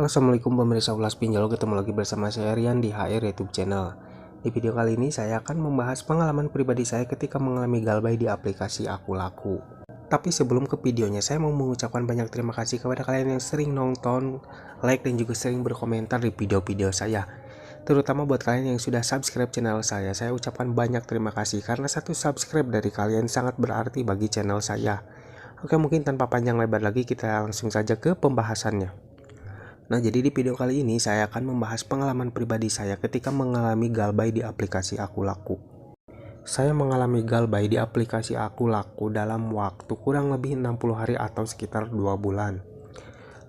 Halo, assalamualaikum pemirsa Ulas Pinjol. Ketemu lagi bersama saya Rian di HR YouTube channel. Di video kali ini saya akan membahas pengalaman pribadi saya ketika mengalami galbay di aplikasi Aku Laku. Tapi sebelum ke videonya, saya mau mengucapkan banyak terima kasih kepada kalian yang sering nonton, like, dan juga sering berkomentar di video-video saya. Terutama buat kalian yang sudah subscribe channel saya ucapkan banyak terima kasih karena satu subscribe dari kalian sangat berarti bagi channel saya. Oke, mungkin tanpa panjang lebar lagi kita langsung saja ke pembahasannya. Nah, jadi di video kali ini saya akan membahas pengalaman pribadi saya ketika mengalami galbay di aplikasi Aku Laku. Saya mengalami galbay di aplikasi Aku Laku dalam waktu kurang lebih 60 hari atau sekitar 2 bulan.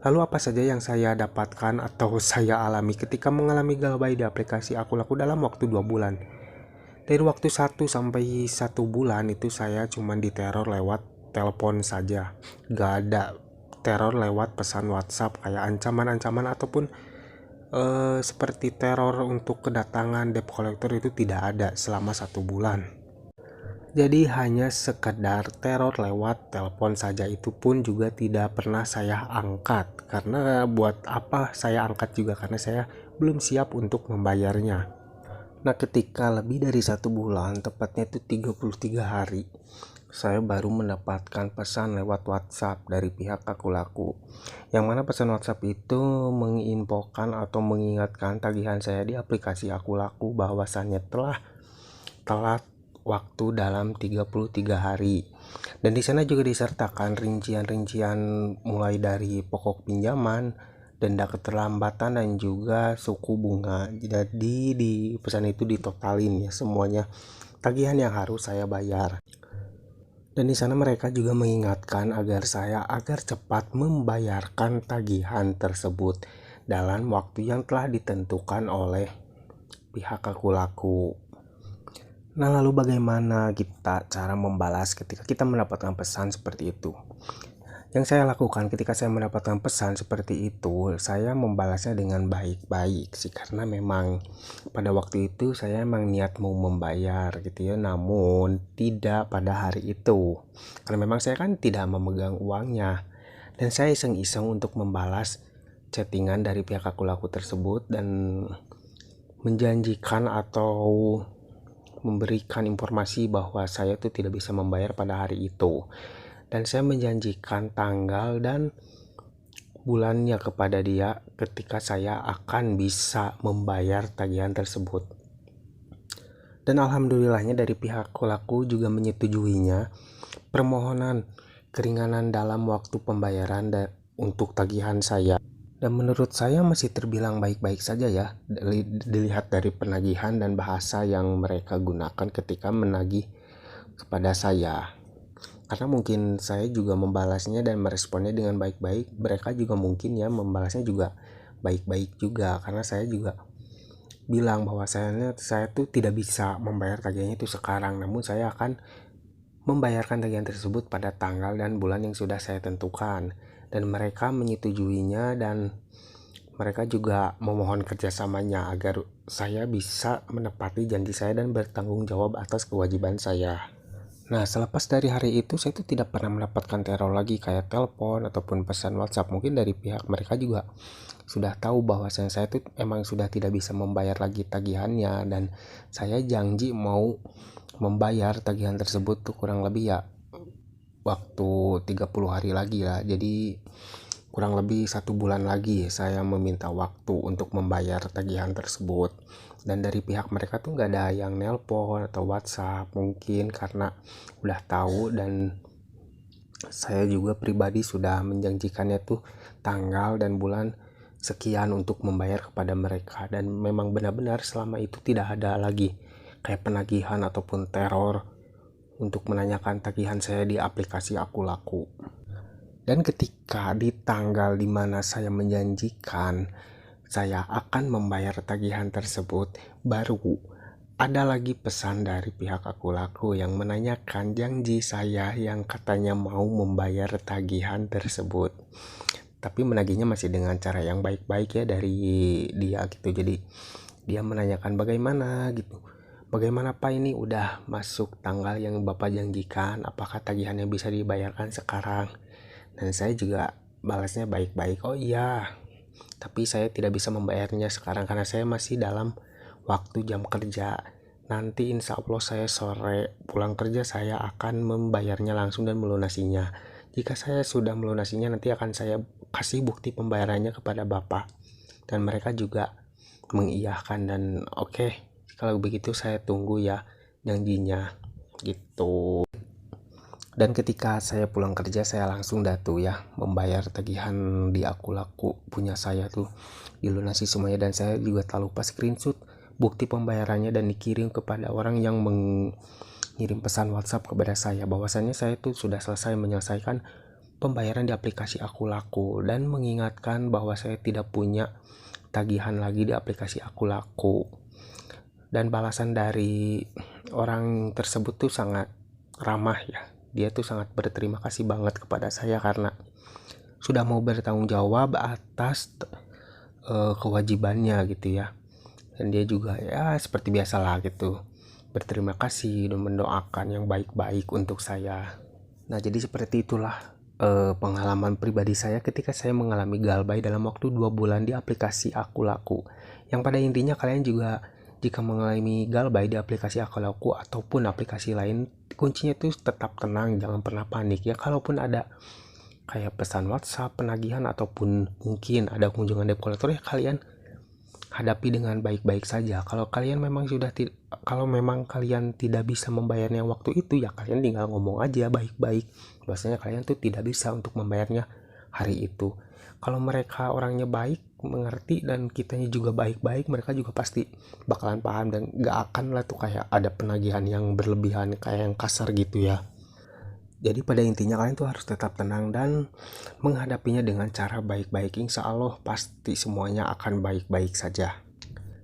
Lalu apa saja yang saya dapatkan atau saya alami ketika mengalami galbay di aplikasi Aku Laku dalam waktu 2 bulan? Dari waktu 1 sampai 1 bulan itu saya cuma diteror lewat telepon saja. Gak ada teror lewat pesan WhatsApp kayak ancaman-ancaman ataupun seperti teror untuk kedatangan debt collector itu tidak ada selama 1 bulan. Jadi hanya sekedar teror lewat telepon saja, itu pun juga tidak pernah saya angkat. Karena buat apa saya angkat juga, karena saya belum siap untuk membayarnya. Nah, ketika lebih dari 1 bulan, tepatnya itu 33 hari, saya baru mendapatkan pesan lewat WhatsApp dari pihak Aku Laku. Yang mana pesan WhatsApp itu menginfokan atau mengingatkan tagihan saya di aplikasi Aku Laku bahwasannya telah telat waktu dalam 33 hari. Dan di sana juga disertakan rincian-rincian mulai dari pokok pinjaman, denda keterlambatan, dan juga suku bunga. Jadi di pesan itu ditotalin ya semuanya tagihan yang harus saya bayar. Dan di sana mereka juga mengingatkan agar cepat membayarkan tagihan tersebut dalam waktu yang telah ditentukan oleh pihak Aku Laku. Nah, lalu bagaimana kita cara membalas ketika kita mendapatkan pesan seperti itu? Yang saya lakukan ketika saya mendapatkan pesan seperti itu, saya membalasnya dengan baik-baik sih, karena memang pada waktu itu saya emang niat mau membayar gitu ya, namun tidak pada hari itu. Karena memang saya kan tidak memegang uangnya, dan saya iseng-iseng untuk membalas chattingan dari pihak Aku Laku tersebut dan menjanjikan atau memberikan informasi bahwa saya tuh tidak bisa membayar pada hari itu. Dan saya menjanjikan tanggal dan bulannya kepada dia ketika saya akan bisa membayar tagihan tersebut. Dan alhamdulillahnya dari pihak Aku Laku juga menyetujuinya permohonan keringanan dalam waktu pembayaran untuk tagihan saya. Dan menurut saya masih terbilang baik-baik saja ya, dilihat dari penagihan dan bahasa yang mereka gunakan ketika menagih kepada saya. Karena mungkin saya juga membalasnya dan meresponnya dengan baik-baik, mereka juga mungkin ya membalasnya juga baik-baik juga, karena saya juga bilang bahwa saya tuh tidak bisa membayar tagihannya itu sekarang, namun saya akan membayarkan tagihan tersebut pada tanggal dan bulan yang sudah saya tentukan. Dan mereka menyetujuinya dan mereka juga memohon kerjasamanya agar saya bisa menepati janji saya dan bertanggung jawab atas kewajiban saya. Nah, selepas dari hari itu saya tuh tidak pernah mendapatkan teror lagi kayak telepon ataupun pesan WhatsApp. Mungkin dari pihak mereka juga sudah tahu bahwa saya tuh emang sudah tidak bisa membayar lagi tagihannya, dan saya janji mau membayar tagihan tersebut tuh kurang lebih ya waktu 30 hari lagi lah. Jadi kurang lebih 1 bulan lagi saya meminta waktu untuk membayar tagihan tersebut. Dan dari pihak mereka tuh nggak ada yang nelpon atau WhatsApp, mungkin karena udah tahu, dan saya juga pribadi sudah menjanjikannya tuh tanggal dan bulan sekian untuk membayar kepada mereka. Dan memang benar-benar selama itu tidak ada lagi kayak penagihan ataupun teror untuk menanyakan tagihan saya di aplikasi Aku Laku. Dan ketika di tanggal dimana saya menjanjikan saya akan membayar tagihan tersebut, baru ada lagi pesan dari pihak Aku Laku yang menanyakan janji saya yang katanya mau membayar tagihan tersebut. Tapi menagihnya masih dengan cara yang baik-baik ya dari dia gitu. Jadi dia menanyakan bagaimana gitu. Bagaimana Pak, ini udah masuk tanggal yang Bapak janjikan, apakah tagihannya bisa dibayarkan sekarang? Dan saya juga balasnya baik-baik, oh iya tapi saya tidak bisa membayarnya sekarang karena saya masih dalam waktu jam kerja. Nanti insya Allah saya sore pulang kerja saya akan membayarnya langsung dan melunasinya. Jika saya sudah melunasinya nanti akan saya kasih bukti pembayarannya kepada Bapak. Dan mereka juga mengiyahkan dan oke, kalau begitu saya tunggu ya janjinya gitu. Dan ketika saya pulang kerja saya langsung datu ya membayar tagihan di aku laku punya saya tuh, dilunasi semuanya. Dan saya juga tak lupa screenshot bukti pembayarannya dan dikirim kepada orang yang mengirim pesan WhatsApp kepada saya bahwasannya saya tuh sudah selesai menyelesaikan pembayaran di aplikasi aku laku, dan mengingatkan bahwa saya tidak punya tagihan lagi di aplikasi aku laku. Dan balasan dari orang tersebut tuh sangat ramah ya, dia tuh sangat berterima kasih banget kepada saya karena sudah mau bertanggung jawab atas kewajibannya gitu ya. Dan dia juga ya seperti biasalah gitu berterima kasih dan mendoakan yang baik-baik untuk saya. Nah jadi seperti itulah pengalaman pribadi saya ketika saya mengalami galbay dalam waktu 2 bulan di aplikasi aku laku. Yang pada intinya kalian juga jika mengalami galbay di aplikasi aku laku ataupun aplikasi lain, kuncinya itu tetap tenang, jangan pernah panik ya. Kalaupun ada kayak pesan WhatsApp, penagihan ataupun mungkin ada kunjungan debt collector ya kalian hadapi dengan baik-baik saja. Kalau memang kalian tidak bisa membayarnya waktu itu ya kalian tinggal ngomong aja baik-baik bahwasanya kalian tuh tidak bisa untuk membayarnya hari itu. Kalau mereka orangnya baik, mengerti, dan kitanya juga baik-baik, mereka juga pasti bakalan paham dan gak akan lah tuh kayak ada penagihan yang berlebihan kayak yang kasar gitu ya. Jadi pada intinya kalian tuh harus tetap tenang dan menghadapinya dengan cara baik-baik. Insya Allah pasti semuanya akan baik-baik saja.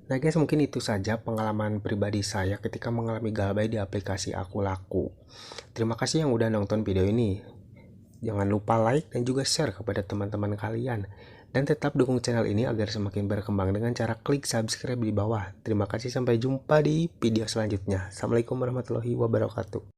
Nah guys, mungkin itu saja pengalaman pribadi saya ketika mengalami galbay di aplikasi aku laku. Terima kasih yang udah nonton video ini. Jangan lupa like dan juga share kepada teman-teman kalian. Dan tetap dukung channel ini agar semakin berkembang dengan cara klik subscribe di bawah. Terima kasih, sampai jumpa di video selanjutnya. Assalamualaikum warahmatullahi wabarakatuh.